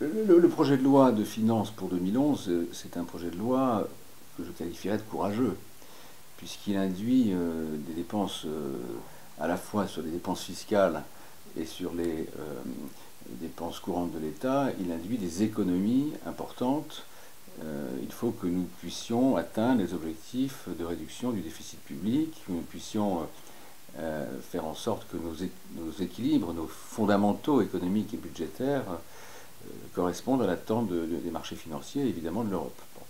Le projet de loi de finances pour 2011, c'est un projet de loi que je qualifierais de courageux, puisqu'il induit des dépenses à la fois sur les dépenses fiscales et sur les dépenses courantes de l'État, il induit des économies importantes. Il faut que nous puissions atteindre les objectifs de réduction du déficit public, que nous puissions faire en sorte que nos équilibres, nos fondamentaux économiques et budgétaires correspondent à l'attente des marchés financiers et évidemment de l'Europe. Bon.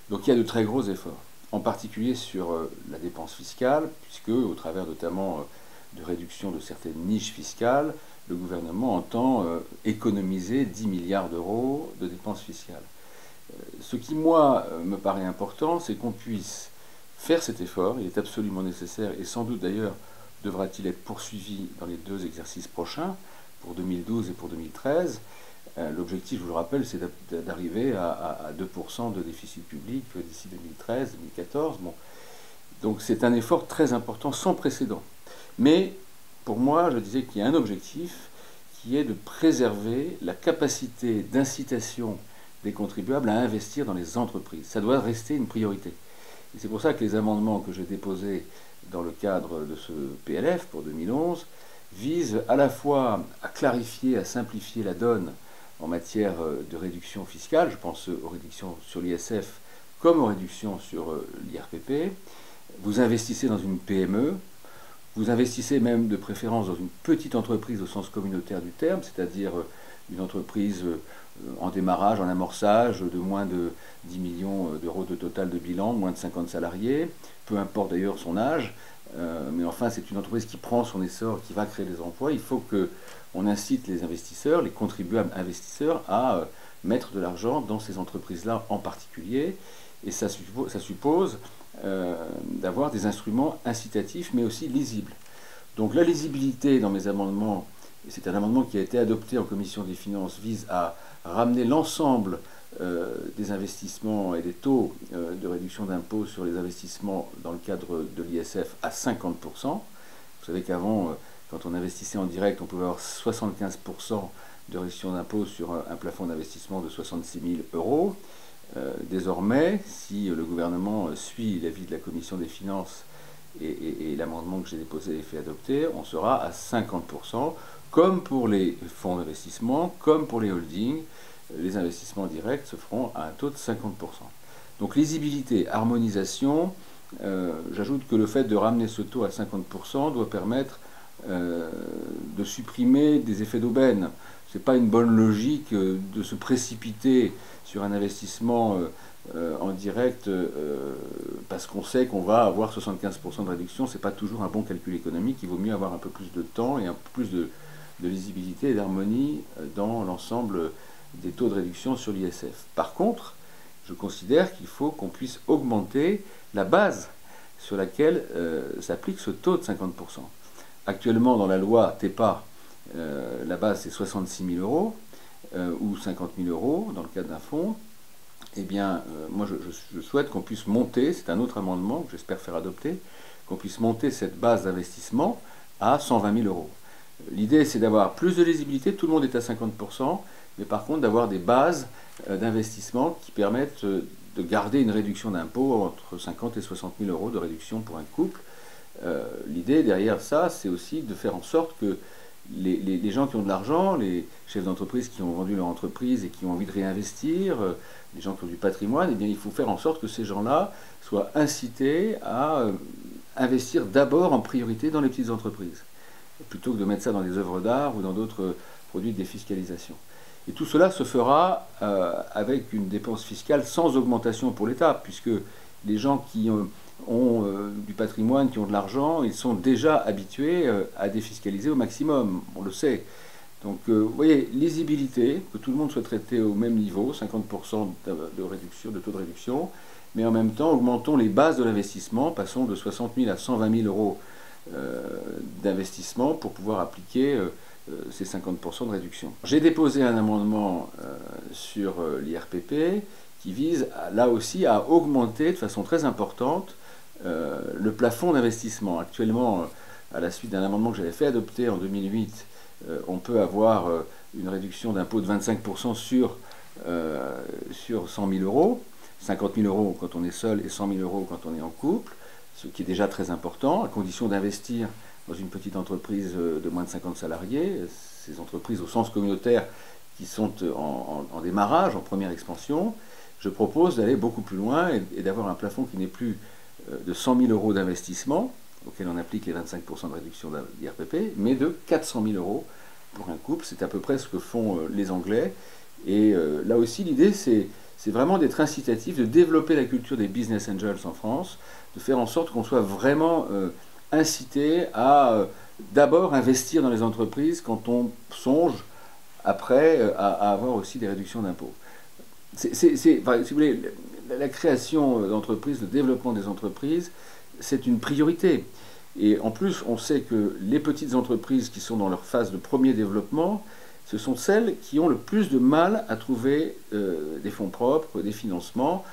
Donc il y a de très gros efforts, en particulier sur la dépense fiscale, puisque au travers notamment de réduction de certaines niches fiscales, le gouvernement entend économiser 10 milliards d'euros de dépenses fiscales. Ce qui, moi, me paraît important, c'est qu'on puisse faire cet effort, il est absolument nécessaire, et sans doute d'ailleurs devra-t-il être poursuivi dans les deux exercices prochains, pour 2012 et pour 2013. L'objectif, je vous le rappelle, c'est d'arriver à 2% de déficit public d'ici 2013-2014. Bon. Donc c'est un effort très important, sans précédent. Mais pour moi, je disais qu'il y a un objectif qui est de préserver la capacité d'incitation des contribuables à investir dans les entreprises. Ça doit rester une priorité. Et c'est pour ça que les amendements que j'ai déposés dans le cadre de ce PLF pour 2011 visent à la fois à clarifier, à simplifier la donne en matière de réduction fiscale, je pense aux réductions sur l'ISF comme aux réductions sur l'IRPP. Vous investissez dans une PME, vous investissez même de préférence dans une petite entreprise au sens communautaire du terme, c'est-à-dire une entreprise en démarrage, en amorçage, de moins de 10 millions d'euros de total de bilan, moins de 50 salariés, peu importe d'ailleurs son âge, mais enfin c'est une entreprise qui prend son essor, qui va créer des emplois. Il faut qu'on incite les investisseurs, les contribuables investisseurs à mettre de l'argent dans ces entreprises-là en particulier, et ça suppose d'avoir des instruments incitatifs mais aussi lisibles. Donc la lisibilité dans mes amendements, et c'est un amendement qui a été adopté en commission des finances, vise à ramener l'ensemble des investissements et des taux de réduction d'impôt sur les investissements dans le cadre de l'ISF à 50%. Vous savez qu'avant, quand on investissait en direct, on pouvait avoir 75% de réduction d'impôt sur un plafond d'investissement de 66 000 euros. Désormais, si le gouvernement suit l'avis de la commission des finances et l'amendement que j'ai déposé est fait adopter, on sera à 50%, comme pour les fonds d'investissement, comme pour les holdings, les investissements directs se feront à un taux de 50%. Donc lisibilité, harmonisation, j'ajoute que le fait de ramener ce taux à 50% doit permettre de supprimer des effets d'aubaine. Ce n'est pas une bonne logique de se précipiter sur un investissement en direct parce qu'on sait qu'on va avoir 75% de réduction. Ce n'est pas toujours un bon calcul économique. Il vaut mieux avoir un peu plus de temps et un peu plus de lisibilité et d'harmonie dans l'ensemble des taux de réduction sur l'ISF. Par contre, je considère qu'il faut qu'on puisse augmenter la base sur laquelle s'applique ce taux de 50%. Actuellement, dans la loi TEPA, la base c'est 66 000 euros ou 50 000 euros dans le cadre d'un fonds. Eh bien, moi je souhaite qu'on puisse monter, c'est un autre amendement que j'espère faire adopter, qu'on puisse monter cette base d'investissement à 120 000 euros. L'idée c'est d'avoir plus de lisibilité, tout le monde est à 50%, mais par contre d'avoir des bases d'investissement qui permettent de garder une réduction d'impôt entre 50 et 60 000 euros de réduction pour un couple. L'idée derrière ça, c'est aussi de faire en sorte que les gens qui ont de l'argent, les chefs d'entreprise qui ont vendu leur entreprise et qui ont envie de réinvestir, les gens qui ont du patrimoine, eh bien, il faut faire en sorte que ces gens-là soient incités à investir d'abord en priorité dans les petites entreprises, plutôt que de mettre ça dans des œuvres d'art ou dans d'autres produits de défiscalisation. Et tout cela se fera avec une dépense fiscale sans augmentation pour l'État, puisque les gens qui ont du patrimoine, qui ont de l'argent, ils sont déjà habitués à défiscaliser au maximum, on le sait. Donc vous voyez, lisibilité, que tout le monde soit traité au même niveau, 50% de réduction, de taux de réduction, mais en même temps augmentons les bases de l'investissement, passons de 60 000 à 120 000 euros d'investissement pour pouvoir appliquer ces 50% de réduction. J'ai déposé un amendement sur l'IRPP qui vise là aussi à augmenter de façon très importante le plafond d'investissement. Actuellement, à la suite d'un amendement que j'avais fait adopter en 2008, on peut avoir une réduction d'impôt de 25% sur 100 000 euros, 50 000 euros quand on est seul et 100 000 euros quand on est en couple, ce qui est déjà très important, à condition d'investir dans une petite entreprise de moins de 50 salariés, ces entreprises au sens communautaire qui sont en démarrage, en première expansion. Je propose d'aller beaucoup plus loin et d'avoir un plafond qui n'est plus de 100 000 euros d'investissement, auquel on applique les 25% de réduction d'IRPP, mais de 400 000 euros pour un couple. C'est à peu près ce que font les Anglais. Et là aussi, l'idée, c'est vraiment d'être incitatif, de développer la culture des business angels en France, de faire en sorte qu'on soit vraiment incité à d'abord investir dans les entreprises quand on songe après à avoir aussi des réductions d'impôts. Si vous voulez, la création d'entreprises, le développement des entreprises, c'est une priorité. Et en plus, on sait que les petites entreprises qui sont dans leur phase de premier développement, ce sont celles qui ont le plus de mal à trouver des fonds propres, des financements.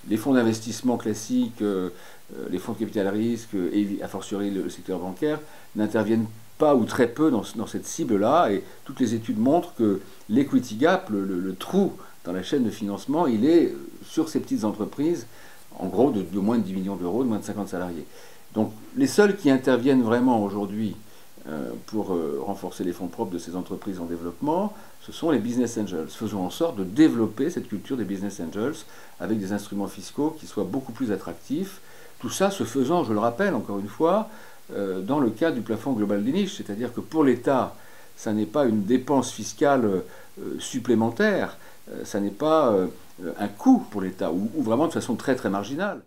Les fonds d'investissement classiques, les fonds de capital risque et a fortiori le secteur bancaire n'interviennent pas ou très peu dans cette cible-là. Et toutes les études montrent que l'equity gap, le trou dans la chaîne de financement, il est sur ces petites entreprises, en gros de moins de 10 millions d'euros, de moins de 50 salariés. Donc les seuls qui interviennent vraiment aujourd'hui pour renforcer les fonds propres de ces entreprises en développement, ce sont les business angels. Faisons en sorte de développer cette culture des business angels avec des instruments fiscaux qui soient beaucoup plus attractifs. Tout ça se faisant, je le rappelle encore une fois, dans le cadre du plafond global des niches, c'est-à-dire que pour l'État, ça n'est pas une dépense fiscale supplémentaire, ça n'est pas un coût pour l'État, ou vraiment de façon très très marginale.